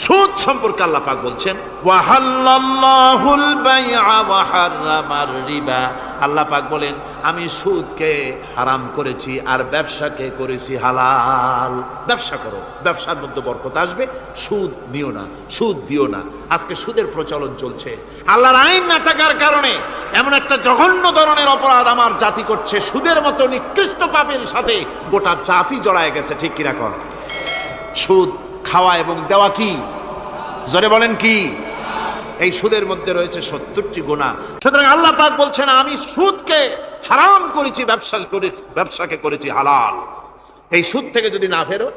সুদ সম্পর্কে আল্লাহ পাক বলছেন ওয়াহাল্লাল্লাহুল বাইআ ওয়া হাররামার রিবা। আল্লাহ পাক বলেন আমি সুদকে হারাম করেছি আর ব্যবসাকে করেছি হালাল। ব্যবসা করো, ব্যবসার মধ্যে বরকত আসবে। সুদ নিও না, সুদ দিও না। আজকে সুদের প্রচলন চলছে। আল্লাহর আইন না থাকার কারণে এমন একটা জঘন্য ধরনের অপরাধ আমার জাতি করছে। সুদের মতো নিকৃষ্ট পাপের সাথে গোটা জাতি জড়ায় গেছে। ঠিক কিনা কর? সুদ খাওয়া এবং দেওয়া কি? জোরে বলেন কি? এই সুদের মধ্যে রয়েছে 70টি গুনাহ। সুতরাং আল্লাহ পাক বলছেন আমি সুদকে হারাম করেছি, ব্যবসাকে করেছি হালাল। এই সুদ থেকে যদি না ফেরো,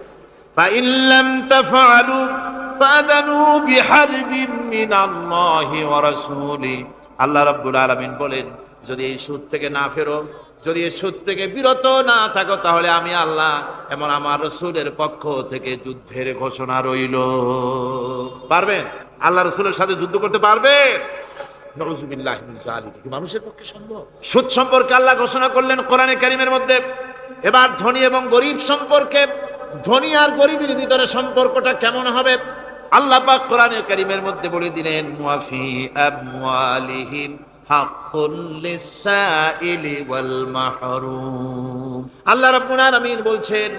فَإِن لَّمْ تَفْعَلُوا فَأَذَنُوا بِحَرْبٍ مِّنَ اللَّهِ وَرَسُولِهِ। আল্লাহ রাব্বুল আলামিন বলেন যদি এই সুদ থেকে না ফেরো, যদি এই সুদ থেকে বিরত না থাকো, তাহলে আমি আল্লাহ এবং আমার রাসূলের পক্ষ থেকে যুদ্ধের ঘোষণা রইল। পারবেন? আল্লাহ রাসূলের সাথে যুদ্ধ করতে পারবেন? নাউযুবিল্লাহি মিন যালিক। কি মানুষের পক্ষে সম্ভব? সুদ সম্পর্কে আল্লাহ ঘোষণা করলেন কোরআনে কারীমের মধ্যে। এবার ধনী এবং গরীব সম্পর্কে, ধনী আর গরীবের ভিতরে সম্পর্কটা কেমন হবে আল্লাহ পাক কোরআনে কারীমের মধ্যে বলে দিলেন ওয়া ফি আমওয়ালিহিম হাক্কুল লিসাইলি ওয়াল মাহরুম। আল্লাহ রাব্বুল আলামিন বলছেন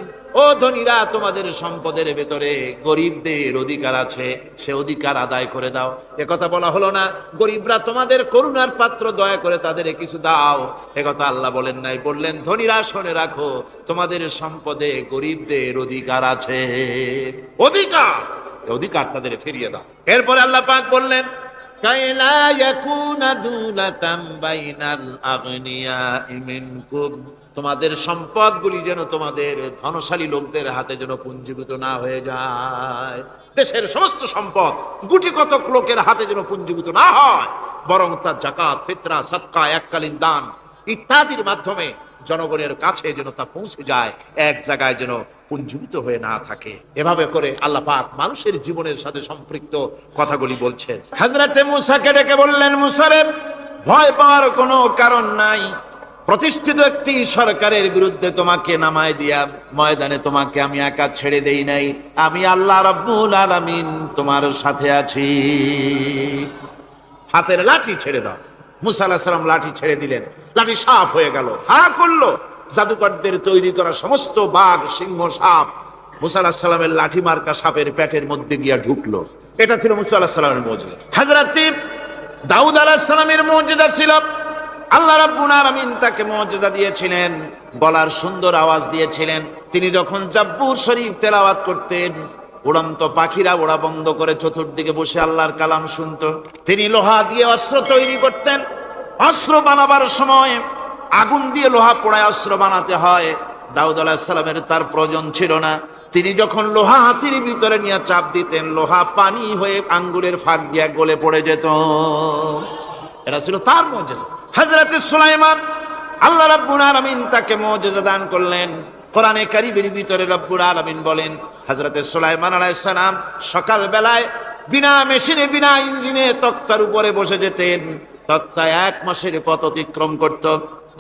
ও ধনীরা, তোমাদের সম্পদের ভেতরে গরীবদের অধিকার আছে, সে অধিকার আদায় করে দাও। একথা বলা হলো না গরীবরা তোমাদের করুণার পাত্র, দয়া করে তাদের কিছু দাও, একথা আল্লাহ বলেন নাই। বললেন ধনীরা শুনে রাখো, তোমাদের সম্পদে গরীবদের অধিকার আছে, অধিকার তাদের ফিরিয়ে দাও। এরপরে আল্লাহ পাক বললেন কাইলা ইয়াকুনা দুলাতাম বাইনাল আগনিয়াই মিনকুম। তোমাদের সম্পদগুলি যেন তোমাদের ধনশালী লোকদের হাতে যেন পুঞ্জীভূত না হয়ে যায়। দেশের সমস্ত সম্পদ গুটি কতক লোকের হাতে যেন পুঞ্জীভূত না হয়, বরং তার যাকাত, ফিতরা, সাদকা, এককালীন দান ইত্যাদির মাধ্যমে জনগণের কাছে যেন তা পৌঁছে যায়, এক জায়গায় যেন পুঞ্জীভূত হয়ে না থাকে। এভাবে করে আল্লাহ পাক মানুষের জীবনের সাথে সম্পৃক্ত কথাগুলি বলছেন। হযরতে মূসাকে ডেকে বললেন মূসা রে, ভয় পাওয়ার কোনো কারণ নাই। প্রতিষ্ঠিত একটি সরকারের বিরুদ্ধে তোমাকে নামায় দিয়া ময়দানে তোমাকে আমি একা ছেড়ে দেই নাই। আমি আল্লাহ রাব্বুল আলামিন তোমার সাথে আছি। হাতের লাঠি ছেড়ে দাও। মূসা আলাইহিস সালাম লাঠি ছেড়ে দিলেন, লাঠি সাপ হয়ে গেল। হা করলো, জাদুকরদের তৈরি করা সমস্ত বাঘ, সিংহ, সাপ মূসা আলাইহিস সালামের লাঠি মার্কা সাপের পেটের মধ্যে গিয়া ঢুকলো। এটা ছিল মূসা আলাইহিস সালামের মুজিজা। হযরত দাউদ আলাইহিস সালামের মুজিজা ছিল আল্লাহ রাব্বুল আলামিন তাকে মুজিজা দিয়েছিলেন, গলার সুন্দর আওয়াজ দিয়েছিলেন। তিনি যখন জাব্বুর শরীফ তেলাওয়াত করতেন, উড়ন্ত পাখিরা ওড়া বন্ধ করে চতুর্দিকে বসে আল্লাহর কালাম শুনতো। তিনি লোহা দিয়ে অস্ত্র তৈরি করতেন। অস্ত্র বানাবার সময় আগুন দিয়ে লোহা পোড়ায় অস্ত্র বানাতে হয়। দাউদ আলাইহিস সালামের তার প্রয়োজন ছিল না। তিনি যখন লোহা হাতির ভিতরে নিয়ে চাপ দিতেন, লোহা পানি হয়ে আঙ্গুলের ফাঁক দিয়ে গলে পড়ে যেত। এটা ছিল তার মুজিজা। হযরত সুলাইমান, আল্লাহ রাব্বুল আলামিন তাকে মুজিজা দান করলেন। কোরআনে কারীমের ভিতরে রব্বুল আলামিন বলেন হযরত সুলাইমান আলাইহিস সালাম সকাল বেলায় বিনা মেশিনে, বিনা ইঞ্জিনে তক্তার উপরে বসে যেতেন। তক্তা 1 মাসের পথ অতিক্রম করত।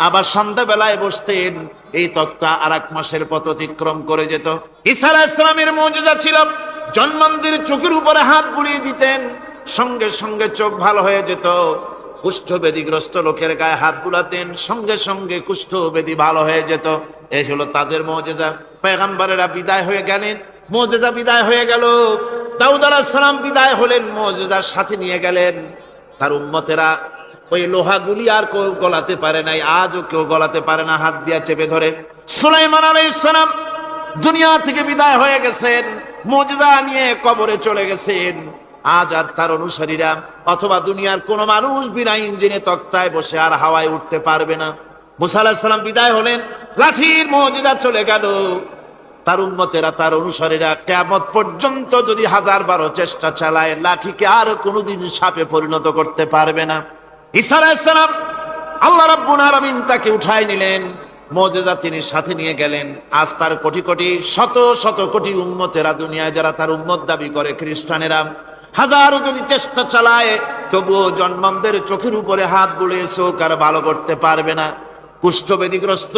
আবার সন্ধ্যা বেলায় বসতেন, এই তক্তা আর 1 মাসের পথ অতিক্রম করে যেত। ঈসা আলাইহিস সালামের মুজিজা ছিল জন্মান্ধের চোখের উপরে হাত বুলিয়ে দিতেন, সঙ্গে সঙ্গে চোখ ভালো হয়ে যেত। কুষ্ঠব্যাধিগ্রস্ত লোকের গায়ে হাত বুলাতেন, সঙ্গে সঙ্গে কুষ্ঠব্যাধি ভালো হয়ে যেত। এই হলো তাদের মুজিজা। পয়গম্বরেরা বিদায় হয়ে গেলেন, মুজিজা বিদায় হয়ে গেল। দাউদ আলাইহিস সালাম বিদায় হলেন, মুজিজার সাথে নিয়ে গেলেন। তার উম্মতেরা ওই লোহাগুলি আর কেউ গলাতে পারে নাই, আজও কেউ গলাতে পারে না, হাত দিয়া চেপে ধরে। সুলাইমান আলাইহিস সালাম দুনিয়া থেকে বিদায় হয়ে গেছেন, মুজিজা নিয়ে কবরে চলে গেছেন। আজ আর তার অনুসারীরা অথবা দুনিয়ার কোন মানুষ বিনা ইঞ্জিনে তক্তায় বসে আর হাওয়ায় উঠতে পারবে না। মূসা আলাইহিস সালাম বিদায় হলেন, লাঠির মুজিজা চলে গেল। তার উম্মতেরা, তার অনুসারীরা কিয়ামত পর্যন্ত যদি 1000 চেষ্টা চালায়, লাঠিকে আর কোনোদিন সাপে পরিণত করতে পারবে না। ঈসা আলাইহিস সালাম আল্লাহ রাব্বুল আলামিন তাকে উঠায় নিলেন, মুজিজা তিনি সাথে নিয়ে গেলেন। আজ তার কোটি কোটি, শত শত কোটি উম্মতেরা দুনিয়ায় যারা তার উম্মত দাবি করে, খ্রিস্টানেরা হাজারো যদি চেষ্টা চালায়, তবুও জন্মান্ধের চোখের উপরে হাত বুলিয়ে চোখ আর ভালো করতে পারবে না। কুষ্ঠব্যাধিগ্রস্ত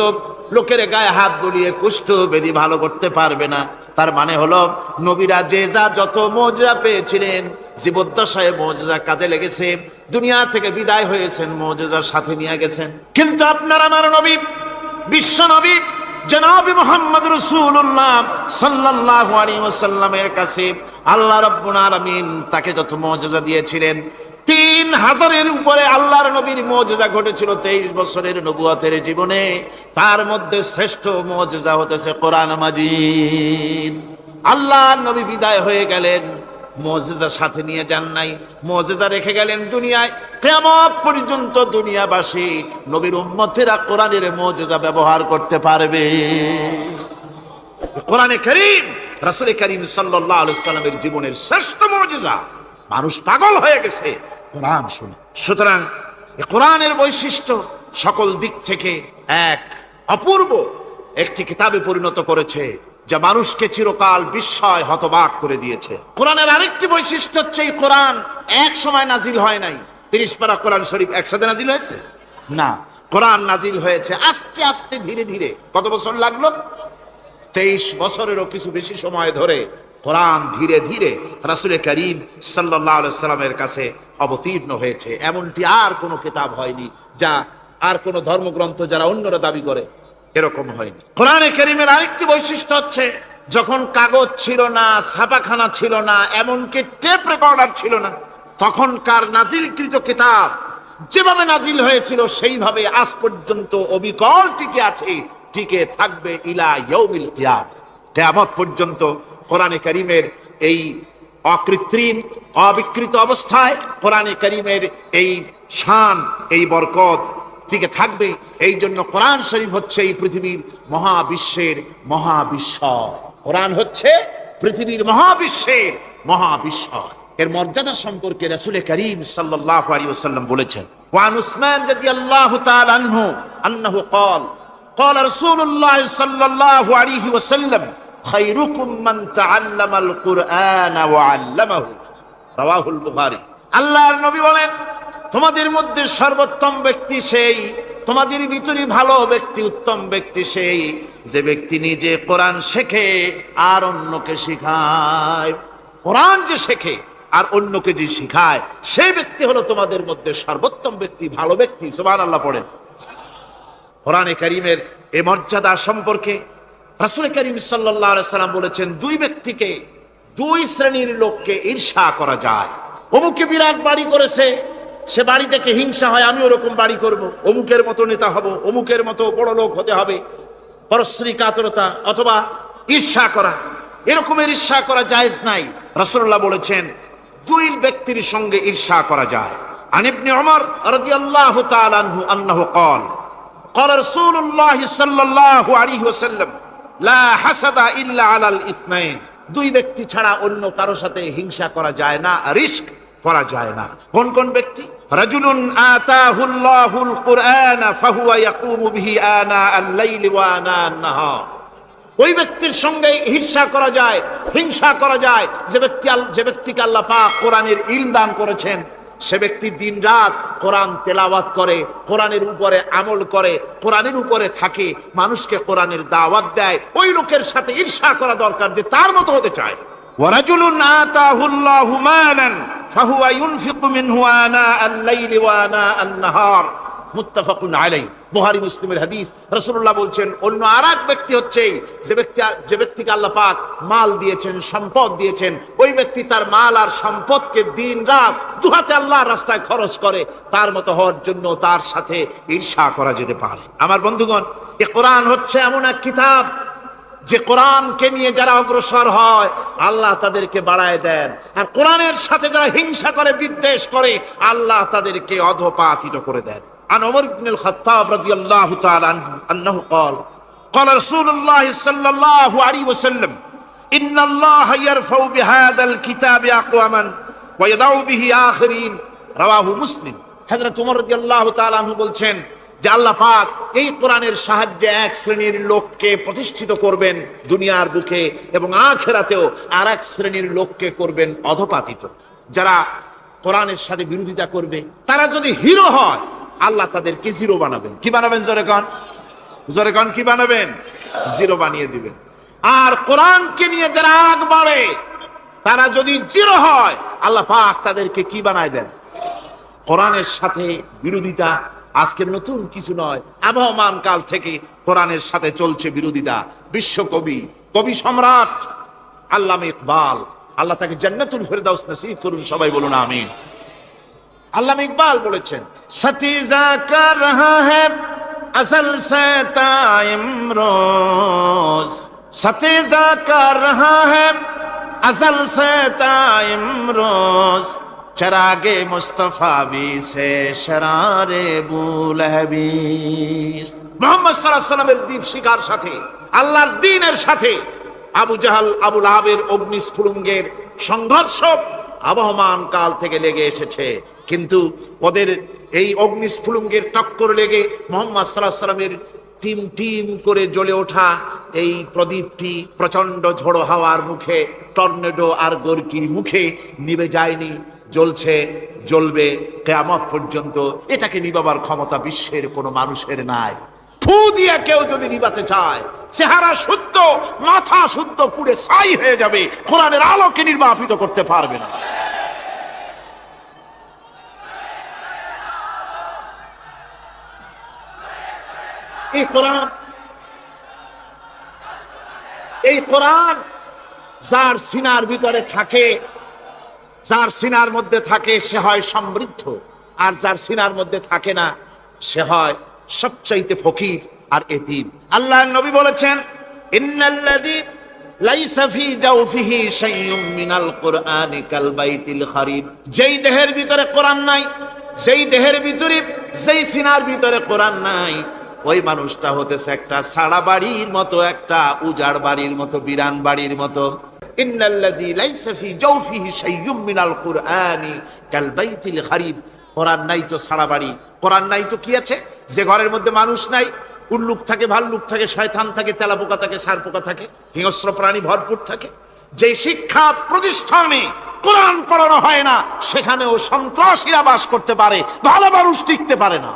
লোকের গায়ে হাত বুলিয়ে কুষ্ঠব্যাধি ভালো করতে পারবে না। তার মানে হলো নবীরা যে যা যত মুজিজা পেয়েছিলেন জীবদ্দশায় মুজিজা কাজে লেগেছে, দুনিয়া থেকে বিদায় হয়েছেন মুজিজার সাথে নিয়ে গেছেন। কিন্তু আপনার আমার নবী, বিশ্ব নবী জনাব মুহাম্মদ রাসূলুল্লাহ সাল্লাল্লাহু আলাইহি ওয়াসাল্লামের কাছে আল্লাহ রাব্বুল আলামিন তাকে যত মুজিজা দিয়েছিলেন, 3000-এর উপরে আল্লাহর নবীর মুজিজা ঘটেছিল 23 বছরের নবুয়তের জীবনে। তার মধ্যে শ্রেষ্ঠ মুজিজা হতেছে কোরআন মাজিদ। আল্লাহর নবী বিদায় হয়ে গেলেন, মুজিজা সাথে নিয়ে যান নাই, মুজিজা রেখে গেলেন দুনিয়ায়। কিয়ামত পর্যন্ত দুনিয়াবাসী নবীর উম্মতেরা কোরআনের মুজিজা ব্যবহার করতে পারবে। কোরআনে কারীম রাসূল কারীম সাল্লাল্লাহু আলাইহি ওয়াসাল্লামের জীবনের শ্রেষ্ঠ মুজিজা। মানুষ পাগল হয়ে গেছে কোরআন শুনে। সুতরাং এই কোরআনের বৈশিষ্ট্য সকল দিক থেকে এক অপূর্ব একটি কিতাবে পরিণত করেছে, যা মানুষকে চিরকাল বিস্ময় হতবাক করে দিয়েছে। কোরআনের আরেকটি বৈশিষ্ট্য হচ্ছে এই কোরআন এক সময় নাজিল হয় নাই। 30 পারা কোরআন শরীফ একসাথে নাজিল হয়েছে না, কোরআন নাজিল হয়েছে আস্তে আস্তে ধীরে ধীরে। কত বছর লাগলো? 23 বছরেরও কিছু বেশি সময় ধরে কোরআন ধীরে ধীরে রাসূল কারীম সাল্লাল্লাহু আলাইহি ওয়াসাল্লামের কাছে অবতীর্ণ হয়েছে। এমনটি আর কোনো কিতাব হয়নি, যা আর কোনো ধর্মগ্রন্থ যারা অন্যরা দাবি করে এরকম হয়নি। কোরআনে কারীমের আরেকটি বৈশিষ্ট্য হচ্ছে, যখন কাগজ ছিল না, ছাপাখানা ছিল না, এমনকি টেপ রেকর্ডার ছিল না, তখনকার নাজিলকৃত কিতাব যেভাবে নাজিল হয়েছিল সেইভাবে আজ পর্যন্ত অবিকল টিকে আছে, টিকে থাকবে ইলা ইয়াউমিল কিয়ামah। কিয়ামত পর্যন্ত কোরআনে কারীমের এই অকৃত্রিম অবিকৃত অবস্থায় কোরআনে কারীমের এই শান, এই বরকত টিকে থাকবে। এই জন্য কোরআন শরীফ হচ্ছে এই পৃথিবীর মহাবিশ্বের মহাবিস্ময়। কোরআন হচ্ছে পৃথিবীর মহাবিশ্বের মহাবিস্ময়। এর মর্যাদা সম্পর্কে রাসূল কারীম সাল্লাল্লাহু আলাইহি ওয়াসাল্লাম বলেছেন, ওয়ান উসমান রাদিয়াল্লাহু তাআলা আনহু আন্নাহু قال قال رسول الله صلى الله عليه وسلم خيركم من تعلم القرآن وعلمه رواه البخاري। আল্লাহর নবী বলেন, তোমাদের মধ্যে সর্বোত্তম ব্যক্তি সেই, তোমাদের ভিতরে ভালো ব্যক্তি, উত্তম ব্যক্তি সেই যে ব্যক্তি নিজে কোরআন শেখে আর অন্যকে শেখায়। কোরআন যে শেখে আর অন্যকে যে শেখায়, সেই ব্যক্তি হলো তোমাদের মধ্যে সর্বোত্তম ব্যক্তি, ভালো ব্যক্তি। সুবহানাল্লাহ পড়েন। কোরআনে কারীমের এই মর্যাদা সম্পর্কে রাসূল কারীম সাল্লাল্লাহু আলাইহি ওয়াসাল্লাম বলেছেন, দুই ব্যক্তিকে, দুই শ্রেণীর লোককে ঈর্ষা করা যায়। অমুকে বিরাট বাড়ি করেছে, সে বাড়ি থেকে হিংসা হয়, আমি ওরকম বাড়ি করব, অমুকের মতো নেতা হব, অমুকের মতো বড় লোক হতে হবে। পরশ্রী কাতরতা অথবা ঈর্ষা করা, এরকমের ঈর্ষা করা জায়েজ নাই। রাসূলুল্লাহ বলেছেন, দুই ব্যক্তির সঙ্গে ঈর্ষা করা যায়। আন ইবনে ওমর রাদিয়াল্লাহু তাআলা আনহু আন্নাহু قال قال رسول الله صلى الله عليه وسلم لا حسد الا على الاثنين। দুই ব্যক্তি ছাড়া অন্য কারো সাথে হিংসা করা যায় না, রিস্ক করা যায় না। কোন কোন ব্যক্তি? রাজুলুন আতাহুল্লাহুল কুরআন ফাহুয়া ইয়াকুমু বিহি আনা আল-লাইলি ওয়া আনা আন-নাহার। ওই ব্যক্তির সঙ্গে ঈর্ষা করা যায়, হিংসা করা যায় যে ব্যক্তিকে আল্লাহ পাক কোরআনের ইলম দান করেছেন, সে ব্যক্তি দিন রাত কোরআন তেলাওয়াত করে, কোরআনের উপরে আমল করে, কোরআনের উপরে থাকে, মানুষকে কোরআনের দাওয়াত দেয়। ওই লোকের সাথে ঈর্ষা করা দরকার যে তার মতো হতে চায়। ওয়ারাজুলুন আতাহুল্লাহু মালান ফাহুয়া ইউনফিকু মিনহু আনা আল-লাইলি ওয়া আনা আন-নাহার। মুত্তাফাকুন আলাইহি। বুখারী মুসলিমের হাদিস। রাসূলুল্লাহ বলছেন, অন্য আরেক ব্যক্তি হচ্ছে যে ব্যক্তিকে আল্লাহ পাক মাল দিয়েছেন, সম্পদ দিয়েছেন, ওই ব্যক্তি তার মাল আর সম্পদকে দিন রাত দুহাতে আল্লাহর রাস্তায় খরচ করে। তার মতো হওয়ার জন্য তার সাথে ঈর্ষা করা যেতে পারে। আমার বন্ধুগণ, এই কোরআন হচ্ছে এমন এক কিতাব যে কোরআনকে নিয়ে যারা অগ্রসর হয় আল্লাহ তাদেরকে বাড়ায় দেন, আর কোরআনের সাথে যারা হিংসা করে, বিদ্বেষ করে, আল্লাহ তাদেরকে অধঃপাতিত করে দেন। عن عمر بن الخطاب رضي الله تعالى عنه أنه قال قال رسول الله صلى الله عليه وسلم إن الله يرفع بهذا الكتاب أقواما ويضع به آخرين رواه مسلم। হযরত ওমর রাদিয়াল্লাহু তাআলা আনহু বলছেন যে আল্লাহ পাক এই কোরআনের সাহায্যে এক শ্রেণীর লোককে প্রতিষ্ঠিত করবেন দুনিয়ার বুকে, এবং আখিরাতেও আরেক শ্রেণীর লোককে করবেন অধঃপাতিত। যারা কোরআনের সাথে বিরোধিতা করবে, তারা যদি হিরো হয় আল্লাহ তাদেরকে জিরো বানাবেন। কি বানাবেন? জোরে কন, জোরে কন, কি বানাবেন? জিরো বানিয়ে দিবেন। আর কোরআনকে নিয়ে যারা আগ বাড়ে, তারা যদি জিরো হয়, আল্লাহ পাক তাদেরকে কি বানায় দেন? কোরআনের সাথে বিরোধিতা আজকের নতুন কিছু নয়, আবহমান কাল থেকে কোরআনের সাথে চলছে বিরোধিতা। বিশ্বকবি, কবি সম্রাট আল্লামা ইকবাল, আল্লাহ তাকে জান্নাতুল ফেরদাউস নসিব করুন, সবাই বলুন আমিন। আল্লামা ইকবাল বলেছেন, সতীজা কর রহা হ্যায় আসল সে তাইমরোজ, সতীজা কর রহা হ্যায় আসল সে তাইমরোজ, চরাগে মুস্তফা বি সে শরারে বুলহবিস। মুহাম্মদ সাল্লাল্লাহু আলাইহি ওয়াসাল্লামের দ্বীপ শিকার সাথে, আল্লাহর দ্বীনের সাথে আবু জাহাল, আবু লাহাবের অগ্নিস্ফুলিঙ্গের সংঘর্ষ আবহমান কাল থেকে লেগে এসেছে। কিন্তু ওদের এই অগ্নিস্ফুলিঙ্গের টক্কর লেগে মুহাম্মদ সাল্লাল্লাহু আলাইহি ওয়াসাল্লামের টিম টিম করে জ্বলে ওঠা এই প্রদীপটি প্রচন্ড ঝোড়ো হাওয়ার মুখে, টর্নেডো আর গর্কির মুখে নিভে যায়নি, জ্বলছে, জ্বলবে কিয়ামত পর্যন্ত। এটাকে নিভাবার ক্ষমতা বিশ্বের কোনো মানুষের নাই। ফু দিয়ে কেউ যদি নিভাতে চায়, চেহারা শুদ্ধ, মাথা শুদ্ধ, পুড়ে ছাই হয়ে যাবে, কোরআনের আলোকে নির্বাপিত করতে পারবে না। এই কোরআন যার সিনার ভিতরে থাকে, যার সিনার মধ্যে থাকে, সে হয় সমৃদ্ধ, আর যার সিনার মধ্যে থাকে না, সে হয় সবচাইতে ফকির আর এতিম। আল্লাহর নবী বলেছেন, ইন্নাল্লাযী লাইসা ফি জাওফিহি শাইউম মিনাল কুরআনি কাল বাইতিল খারিব। যেই দেহের ভিতরে কোরআন নাই, যেই দেহের ভিতরে, যেই সিনার ভিতরে কোরআন নাই, ওই মানুষটা হতেছে একটা সাড়া বাড়ির মতো, একটা উজাড় বাড়ির মতো, বিরান বাড়ির মতো। ইন্নাল্লাযী লাইসা ফি জাওফিহি শাইউম মিনাল কুরআনি কাল বাইতিল খারিব। কোরআন নাই তো সাড়া বাড়ি, কোরআন নাই তো কি আছে? যে ঘরের মধ্যে মানুষ নাই, উল্লুক থাকে, ভাল্লুক থাকে, শয়তান থাকে, তেলাপোকা থাকে, সারপোকা থাকে, হিংস্র প্রাণী ভরপুর থাকে। যে শিক্ষা প্রতিষ্ঠানে কোরআন পড়ানো হয় না, সেখানেও সন্ত্রাসীরা বাস করতে পারে, ভালো মানুষ টিকতে পারে না।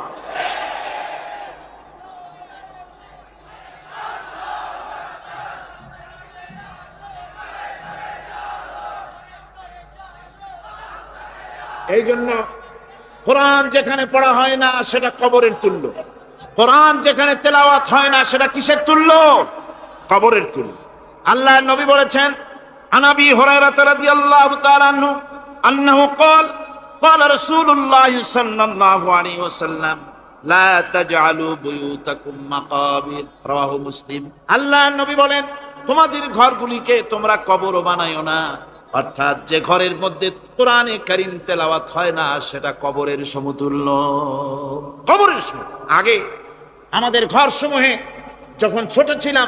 এই জন্য কোরআন যেখানে পড়া হয় না, সেটা কবরের তুল্য। কোরআন যেখানে তেলাওয়াত হয় না, সেটা কিসের তুল্য? কবরের তুল্য। আল্লাহর নবী বলেছেন, আনাবি হুরায়রা রাদিয়াল্লাহু তাআলা আনহু আন্নাহু ক্বাল ক্বালা রাসূলুল্লাহ সাল্লাল্লাহু আলাইহি ওয়াসাল্লাম লা তাজআলু বুয়ুতাকুম মাকাবির, রাওয়াহু মুসলিম। আল্লাহর নবী বলেন, তোমাদের ঘরগুলিকে তোমরা কবর বানায়ো না। অর্থাৎ যে ঘরের মধ্যে কোরআনে কারীম তেলাওয়াত হয় না, সেটা কবরের সমতুল্য। কবরের সমতুল্য। আগে আমাদের ঘর সমূহে যখন ছোট ছিলাম,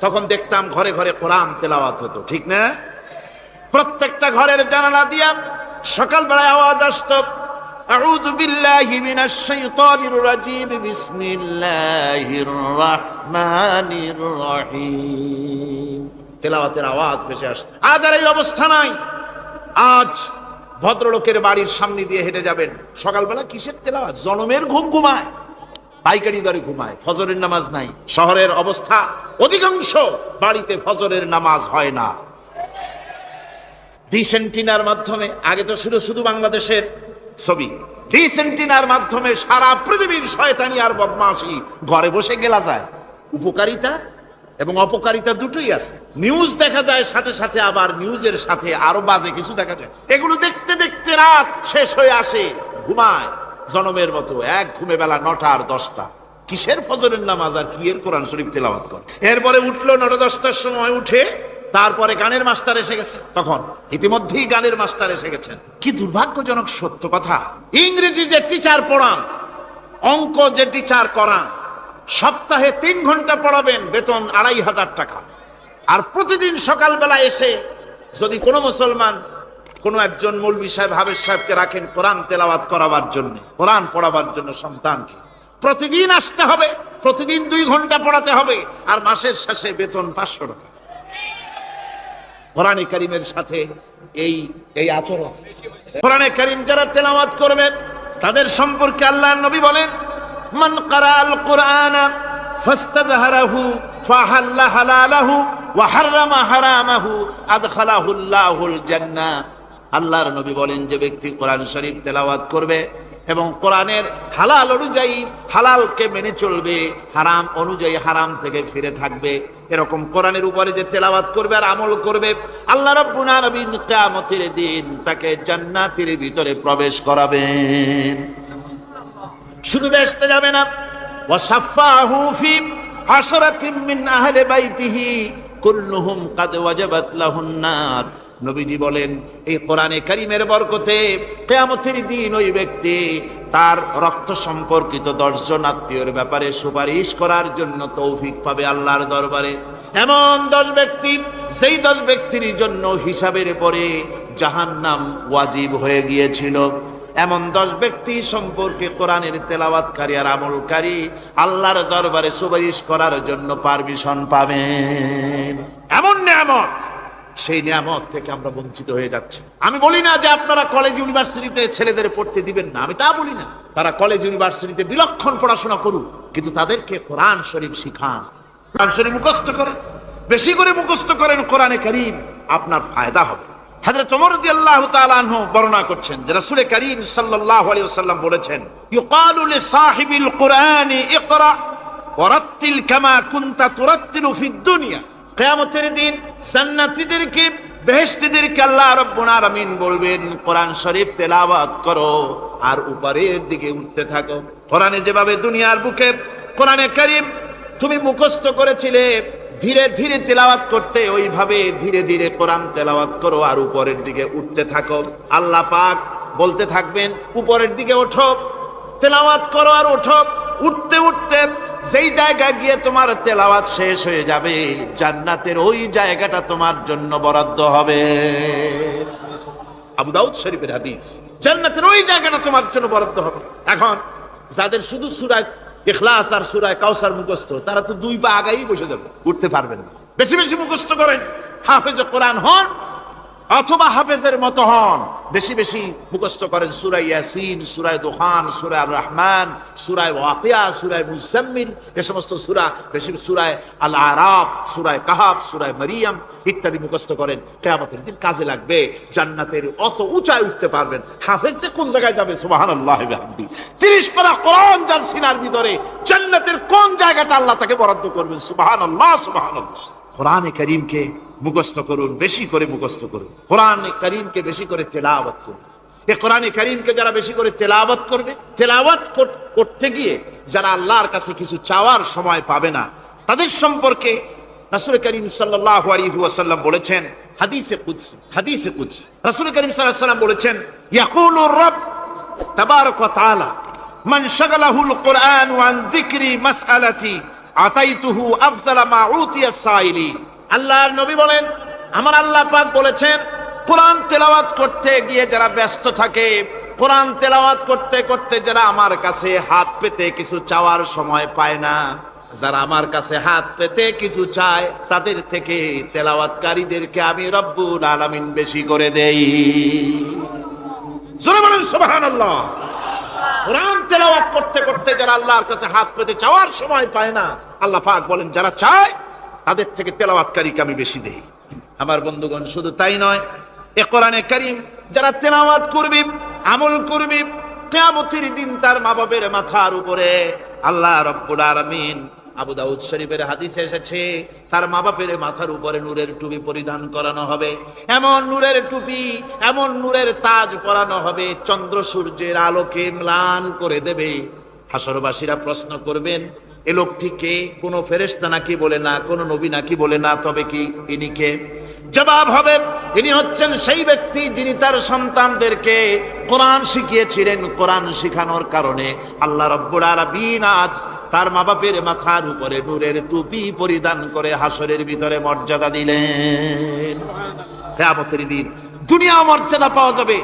তখন দেখতাম ঘরে ঘরে কোরআন তেলাওয়াত হতো, ঠিক না? প্রত্যেকটা ঘরের জানালা দিয়া সকালবেলায় আওয়াজ আসতো, আউযু বিল্লাহি মিনাশ শাইতানির রাজীম, বিসমিল্লাহির রাহমানির রহিম। তেলাওয়াতের আওয়াজ ভেসে আসতো। আজ আর এই অবস্থা নাই। আজ ভদ্রলোকের বাড়ির সামনে দিয়ে হেঁটে যাবেন, সকালবেলা কিসের তেলাওয়াত? জনমের ঘুম ঘুমায়, পাইকারি দরে ঘুমায়, ফজরের নামাজ নাই। শহরের অবস্থা, অধিকাংশ বাড়িতে ফজরের নামাজ হয় না। ডিসেন্টিনার মাধ্যমে, আগে তো শুধু বাংলাদেশের ছবি, ডিসেন্টিনার মাধ্যমে সারা পৃথিবীর শয়তানি আর বদমাশি ঘরে বসে গেলা যায়। উপকারিতা এবং অপকারিতা দুটোই আছে। নিউজ দেখা যায়, সাথে সাথে আবার নিউজের সাথে আরো বাজে কিছু দেখা যায়। এগুলো দেখতে দেখতে রাত শেষ হয়ে আসে, ঘুমায় জনমের মতো, এক ঘুমে বেলা 9টা আর 10টা। কিসের ফজরের নামাজ আর কি এর কোরআন শরীফ তেলাওয়াত করে। এরপরে উঠলো 9টা-10টার সময়, উঠে তারপরে গানের মাস্টার এসে গেছে। তখন ইতিমধ্যেই গানের মাস্টার এসে গেছেন। কি দুর্ভাগ্যজনক সত্য কথা, ইংরেজি যে টিচার পড়ান, অঙ্ক যে টিচার করান, সপ্তাহে 3 ঘন্টা পড়াবেন, বেতন 2500 টাকা। আর প্রতিদিন সকালবেলা এসে যদি কোনো মুসলমান, কোনো একজন মৌলভী সাহেব, হাফেজ সাহেবকে রাখেন কোরআন তেলাওয়াত করাবার জন্য, কোরআন পড়াবার জন্য সন্তানকে, প্রতিদিন আসতে হবে, প্রতিদিন 2 ঘন্টা পড়াতে হবে, আর মাসের শেষে বেতন 500 টাকা। কোরআনে কারীমের সাথে এই আচরণ। কোরআনে কারীম যারা তেলাওয়াত করবে, তাদের সম্পর্কে আল্লাহর নবী বলেন, মান ক্বারাআল কুরআনা ফাস্তাযহারাহু ফাহাল্লা হালালাহু ওয়া হারামা হারামাহু আদখালাহুল্লাহুল জান্নাহ। আল্লাহর নবী বলেন, যে ব্যক্তি কোরআন শরীফ তেলাওয়াত করবে এবং কোরআনের হালাল অনুযায়ী হালালকে মেনে চলবে, হারাম অনুযায়ী হারাম থেকে ফিরে থাকবে, এরকম কোরআনের উপরে যে তেলাওয়াত করবে আর আমল করবে, আল্লাহ রাব্বুল আলামিন কিয়ামতের দিন তাকে জান্নাতের ভিতরে প্রবেশ করাবেন। শুধু বেহেশতে যাবে না, ওয়াসাফাহু ফি আশরাতিন মিন আহলি বাইতিহি কুল্লুহুম কাদ ওয়াজাবাত লাহুন নার। নবীজি বলেন, এই কোরআনে কারীমের বরকতে কিয়ামতের দিন ওই ব্যক্তি তার রক্ত সম্পর্কিত 10 জন আত্মীয়ের ব্যাপারে সুপারিশ করার জন্য তৌফিক পাবে আল্লাহর দরবারে। এমন 10 ব্যক্তি, সেই 10 ব্যক্তির জন্য হিসাবের পরে জাহান্নাম ওয়াজিব হয়ে গিয়েছিল, এমন 10 ব্যক্তি সম্পর্কে কোরআনের তেলাওয়াতকারী আর আমলকারী আল্লাহর দরবারে সুপারিশ করার জন্য পারমিশন পাবেন। এমন নিয়ামত, সেই নিয়ামত থেকে আমরা বঞ্চিত হয়ে যাচ্ছি। আমি বলি না যে আপনারা কলেজ ইউনিভার্সিটিতে ছেলেদের পড়তে দিবেন না, আমি তা বলি না। তারা কলেজ ইউনিভার্সিটিতে বিলক্ষণ পড়াশোনা করুক, কিন্তু তাদেরকে কোরআন শরীফ শিখান, কোরআন শরীফ মুখস্থ করেন, বেশি করে মুখস্থ করেন কোরআনে কারীম, আপনার ফায়দা হবে। হযরত ওমর রাদিয়াল্লাহু তাআলা আনহু বর্ণনা করছেন যে রাসূল কারীম সাল্লাল্লাহু আলাইহি ওয়াসাল্লাম বলেছেন, ইউকালু লিসাহিবিল কুরআনি ইকরা ওয়ারাত্তিল কামা কুনতা তুরাত্তিলু ফিদ দুনিয়া। কিয়ামতের দিন জান্নাতীদেরকে, বেহেশতীদেরকে আল্লাহ রাব্বুল আলামিন বলবেন, কোরআন শরীফ তেলাওয়াত করো আর উপরের দিকে উঠতে থাকো। কোরআনে যেভাবে দুনিয়ার বুকে কোরআনে কারীম তুমি মুখস্থ করেছিলে, ধীরে ধীরে তেলাওয়াত করতে, ওইভাবে ধীরে ধীরে কোরআন তেলাওয়াত করো আর উপরের দিকে উঠতে থাকো। আল্লাহ পাক বলতে থাকবেন, উপরের দিকে ওঠো, তেলাওয়াত করো আর ওঠো। উঠতে উঠতে যেই জায়গায় গিয়ে তোমার তেলাওয়াত শেষ হয়ে যাবে, জান্নাতের ওই জায়গাটা তোমার জন্য বরাদ্দ হবে। আবু দাউদ শরীফের হাদিস, জান্নাতের ওই জায়গাটা তোমার জন্য বরাদ্দ হবে। এখন যাদের শুধু সূরা ইখলাস আর সূরা কাউসার মুখস্থ, তারা তো 2 পা আগাই বসে যাবে, উঠতে পারবেন না। বেশি বেশি মুখস্থ করেন, হাফেজে কোরআন হন অথবা হাফেজের মতো হন। বেশি বেশি মুখস্থ করেন সূরা ইয়াসিন, সূরা দুখান, সূরা আর রহমান, সূরা ওয়াকিয়া, সূরা মুজাম্মিল, এই সমস্ত সূরা, বেশি সূরা আল আরাফ, সূরা কাহাফ, সূরা মারিয়াম ইত্যাদি মুখস্থ করেন। কিয়ামতের দিন কাজে লাগবে, জান্নাতের অত উঁচায় উঠতে পারবেন। হাফেজ যে কোন জায়গায় যাবে, সুবহানাল্লাহ ওয়া বিহামদিহি, 30 পারা কোরআন যার সিনার ভিতরে, জান্নাতের কোন জায়গাটা আল্লাহ তাকে বরাদ্দ করবেন। সুবহানাল্লাহ, সুবহানাল্লাহ। কোরআনে কারীমকে মুখস্থ করুন, বেশি করে মুখস্থ করুন, কোরআনে কারীমকে বেশি করে তেলাওয়াত করুন। এই কোরআনে কারীমকে যারা বেশি করে তেলাওয়াত করবে, তেলাওয়াত করতে গিয়ে যারা আল্লাহর কাছে কিছু চাওয়ার সময় পাবে না, তাদের সম্পর্কে রাসূল করিম সাল্লাল্লাহু আলাইহি ওয়াসাল্লাম বলেছেন হাদিসে কুদসি, হাদিসে কুদসি রাসূল করিম সাল্লাল্লাহু আলাইহি ওয়াসাল্লাম বলেছেন, ইয়াকুলু রাব তাবারাক ওয়া তাআলা মান শাগালাহুল কুরআন আন যিকরি মাসআলাতি আতাইতুহু আফজালা মা উতিয়াস সাইলিন। আল্লাহর নবী বলেন, আমার আল্লাহ পাক বলেছেন, কোরআন তেলাওয়াত করতে গিয়ে যারা ব্যস্ত থাকে, কোরআন তেলাওয়াত করতে করতে যারা আমার কাছে হাত পেতে কিছু চাওয়ার সময় পায় না, যারা আমার কাছে হাত পেতে কিছু চায়, তাদের থেকে তেলাওয়াতকারীদেরকে আমি রব্বুল আলামিন বেশি করে দেই। জোরে বলেন সুবহানাল্লাহ। কোরআন তেলাওয়াত করতে করতে যারা আল্লাহর কাছে হাত পেতে চাওয়ার সময় পায় না, আল্লাহ পাক বলেন যারা চায় তাদের থেকে তেলাওয়াতকারীকে আমি বেশি দেই। আমার বন্ধুগণ, শুধু তাই নয়, এই কোরআনে কারীম যারা তেলাওয়াত করবে, আমল করবে, কিয়ামতের দিন তার মা বাবার মাথার উপরে আল্লাহ রাব্বুল আলামিন, আবু দাউদ শরীফের হাদিসে এসেছে, তার মা বাপের মাথার উপরে নূরের টুপি পরিধান করানো হবে। এমন নূরের টুপি, এমন নূরের তাজ পরানো হবে, চন্দ্র সূর্যের আলোকে ম্লান করে দেবে। হাসরবাসীরা প্রশ্ন করবেন, এ লোকটি কে? কোন ফেরেশতা নাকি বলে না, কোন নবী নাকি বলে না, তবে কি ইনি কে? জবাব হবে, ইনি হচ্ছেন সেই ব্যক্তি যিনি তার সন্তানদেরকে কোরআন শিখিয়েছিলেন। কোরআন শিখানোর কারণে আল্লাহ রাব্বুল আলামিন আজ তার মা বাপের মাথার উপরে নূরের টুপি পরিধান করে হাসরের ভিতরে মর্যাদা দিলেন। কিয়ামতের দিন দুনিয়া মর্যাদা পাওয়া যাবে,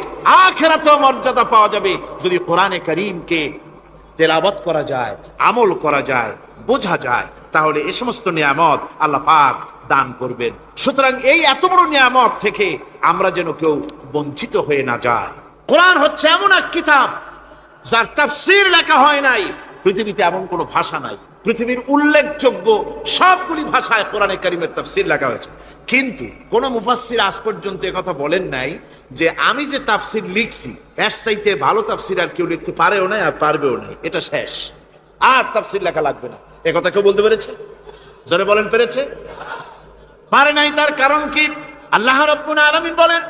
আখিরাতেও মর্যাদা পাওয়া যাবে যদি কোরআনে কারীমকে তেলাওয়াত করা যায়, আমল করা যায়, বোঝা যায়, তাহলে এই সমস্ত নিয়ামত আল্লাহ পাক দান করবেন। সুতরাং এই এত বড় নিয়ামত থেকে আমরা যেন কেউ বঞ্চিত হয়ে না যায়। কোরআন হচ্ছে এমন এক কিতাব যার তাফসীর লেখা হয় নাই, পৃথিবীতে এমন কোনো ভাষা নাই পৃথিবীর উল্লেখযোগ্য সবগুলি ভাষায় কোরআনে কারীমের তাফসীর লেখা হয়েছে, কিন্তু কোন মুফাসসির আজ পর্যন্ত কথা বলেন নাই যে আমি যে তাফসীর লিখছি এর চাইতে ভালো তাফসীর আর কেউ লিখতে পারেও না আর পারবেও না, এটা শেষ, আর তাফসীর লেখা লাগবে না। এ কথা কেউ বলতে পেরেছে? জোরে বলেন, পেরেছে? পারে নাই। তার কারণ কি? আল্লাহ রাব্বুল আলামিন বলেন,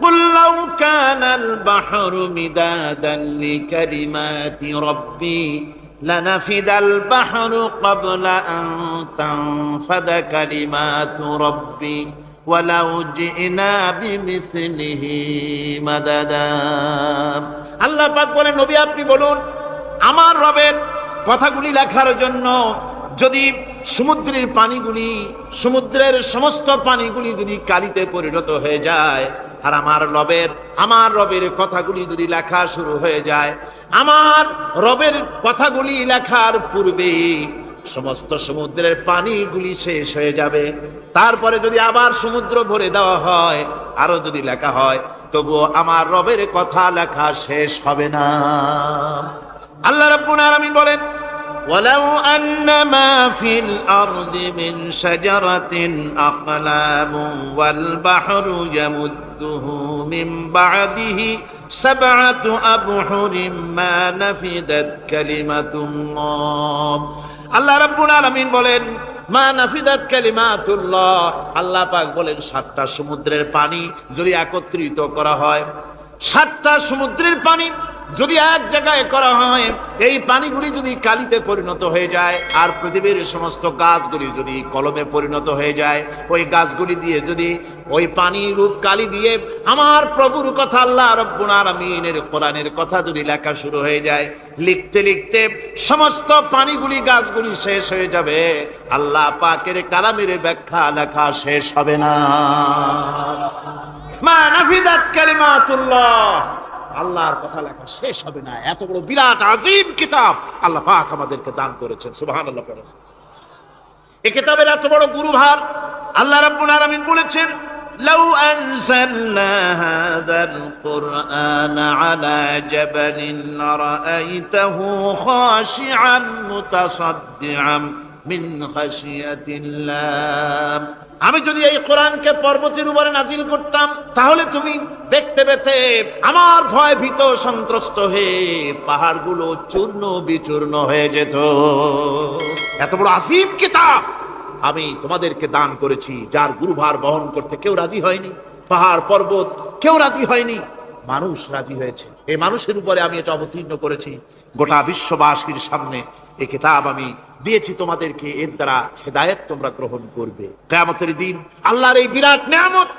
কুল লাউ কানাল বাহরু মিদাদান লিকালিমাতি রাব্বি লানাফিদাল বাহরু ক্বাবলা আন তানফাদা কালিমাতু রাব্বি ওয়ালাউ জিনা বিমিসলিহি মাদাদা। আল্লাহ পাক বলেন, নবী আপনি বলুন, আমার রবের কথাগুলি লেখার জন্য যদি সমুদ্রের পানিগুলি, সমুদ্রের সমস্ত পানিগুলি যদি কালিতে পরিণত হয়ে যায়, আর আমার রবের কথাগুলি যদি লেখা শুরু হয়ে যায়, আমার রবের কথাগুলি লেখার পূর্বে সমস্ত সমুদ্রের পানিগুলি শেষ হয়ে যাবে, তারপরে যদি আবার সমুদ্র ভরে দেওয়া হয়, আরো যদি লেখা হয়, তবুও আমার রবের কথা লেখা শেষ হবে না। আল্লাহ রাব্বুল আলামিন বলেন, ওয়ালাউ আন্না মা ফিল আরদি মিন শাজারাতিন আকলামুন ওয়াল বাহরু ইয়ামুদ্দুহু মিন বা'দিহি সাবআতু আবহুরিন মা নাফিদাত কালিমাতুল্লাহ। আল্লাহ রাব্বুল আলামিন বলেন, মা নাফিদাত কালিমাতুল্লাহ, আল্লাহ পাক বলেন 7টা সমুদ্রের পানি যদি একত্রিত করা হয়, 7টা সমুদ্রের পানি যদি এক জায়গায় করা হয়, এই পানিগুলি যদি কালিতে পরিণত হয়ে যায়, আর পৃথিবীর সমস্ত গাছগুলি যদি কলমে পরিণত হয়ে যায়, ওই গাছগুলি দিয়ে যদি ওই পানি রূপ কালি দিয়ে আমার প্রভুর কথা, আল্লাহ রাব্বুল আলামিনের কোরআনের কথা যদি লেখা শুরু হয়ে যায়, লিখতে লিখতে সমস্ত পানিগুলি, গাছগুলি শেষ হয়ে যাবে, আল্লাহ পাকের কালামের ব্যাখ্যা লেখা শেষ হবে না। মা নাফিদাত কালিমাতুল্লাহ, আল্লাহর কথা লেখা শেষ হবে না। এত বড় বিরাট আজিম কিতাব আল্লাহ পাক আমাদেরকে দান করেছেন, সুবহানাল্লাহ। এই কিতাবের এত বড় গুরুভার আল্লাহ রাব্বুল আলামিন বলেছেন, লাউ আনজালনা হাযাল কুরআনা আলা জাবালিন লারাআইতাহু খাশিআন মুতাসাদ্দিআন মিন খাশিয়াতিল্লাহ। আমি যদি এই কোরআনকে পর্বতের উপরে নাজিল করতাম, তাহলে তুমি দেখতে পেতে আমার ভয় ভীত সন্ত্রস্ত হয়ে পাহাড়গুলো চূর্ণ বিচূর্ণ হয়ে যেত। এত বড় আসিম কিতাব আমি তোমাদেরকে দান করেছি, যার গুরুভার বহন করতে কেউ রাজি হয়নি, পাহাড় পর্বত কেউ রাজি হয়নি, মানুষ রাজি হয়েছে। এই মানুষের উপরে আমি এটা অবতীর্ণ করেছি, গোটা বিশ্ববাসীর সামনে এই কিতাব আমি দিয়েছি তোমাদেরকে, এর দ্বারা হেদায়েত তোমরা গ্রহণ করবে। কিয়ামতের দিন আল্লাহর এই বিরাট নিয়ামত